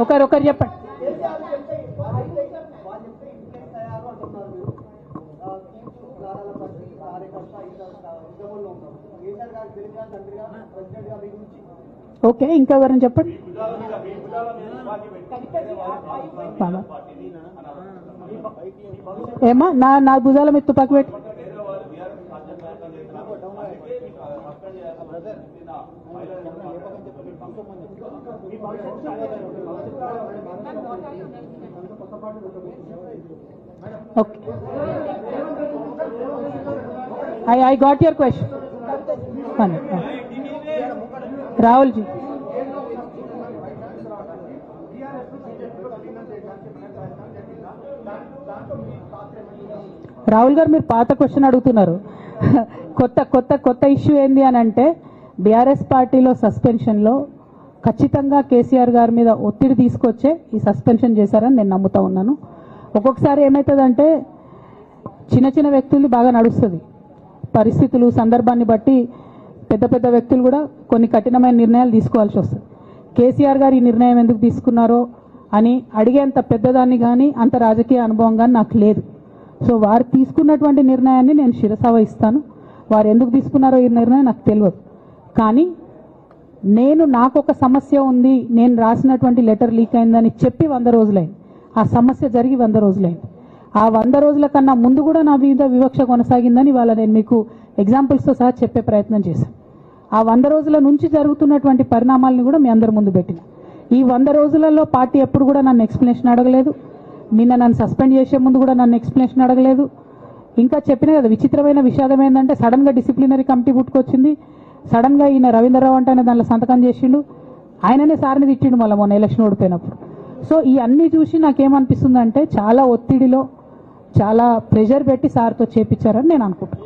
ఒకరు చెప్పండి. ఓకే, ఇంకెవరని చెప్పండి. ఏమా నా భుజాల మీద తుపాకి పెట్టి okay. I got your question. Rahul ji, Rahul గారు మీరు పాత క్వశ్చన్ అడుగుతున్నారు. కొత్త ఇష్యూ ఏంది అని అంటే బీఆర్ఎస్ పార్టీలో సస్పెన్షన్లో ఖచ్చితంగా కేసీఆర్ గారి మీద ఒత్తిడి తీసుకొచ్చే ఈ సస్పెన్షన్ చేశారని నేను నమ్ముతా ఉన్నాను. ఒక్కొక్కసారి ఏమవుతుందంటే చిన్న వ్యక్తులు బాగా నడుస్తుంది, పరిస్థితులు సందర్భాన్ని బట్టి పెద్ద వ్యక్తులు కూడా కొన్ని కఠినమైన నిర్ణయాలు తీసుకోవాల్సి వస్తుంది. కేసీఆర్ గారు ఈ నిర్ణయం ఎందుకు తీసుకున్నారో అని అడిగేంత పెద్దదాన్ని కానీ అంత రాజకీయ అనుభవం కానీ నాకు లేదు. సో వారు తీసుకున్నటువంటి నిర్ణయాన్ని నేను శిరస వహిస్తాను. వారు ఎందుకు తీసుకున్నారో ఈ నిర్ణయం నాకు తెలియదు. కానీ నాకు ఒక సమస్య ఉంది, నేను రాసినటువంటి లెటర్ లీక్ అయిందని చెప్పి 100 రోజులైంది. ఆ సమస్య జరిగి 100 రోజులైంది. ఆ 100 రోజుల కన్నా ముందు కూడా నా మీద వివక్ష కొనసాగిందని వాళ్ళ నేను మీకు ఎగ్జాంపుల్స్తో సహా చెప్పే ప్రయత్నం చేశాను. ఆ 100 రోజుల నుంచి జరుగుతున్నటువంటి పరిణామాలను కూడా మీ అందరి ముందు పెట్టిన. ఈ 100 రోజులలో పార్టీ ఎప్పుడు కూడా నన్ను ఎక్స్ప్లెనేషన్ అడగలేదు. నిన్న నన్ను సస్పెండ్ చేసే ముందు కూడా నన్ను ఎక్స్ప్లెనేషన్ అడగలేదు. ఇంకా చెప్పిన కదా, విచిత్రమైన విషాదం ఏంటంటే సడన్గా డిసిప్లినరీ కమిటీ పుట్టుకొచ్చింది. సడన్గా ఈయన రవీంద్రరావు అంటే దాంట్లో సంతకం చేసిండు. ఆయననే సార్ని తిట్టిండు మళ్ళీ మొన్న ఎలక్షన్ ఓడిపోయినప్పుడు. సో ఈ అన్నీ చూసి నాకేమనిపిస్తుందంటే చాలా ఒత్తిడిలో చాలా ప్రెషర్ పెట్టి సార్తో చేపించారని నేను అనుకుంటున్నాను.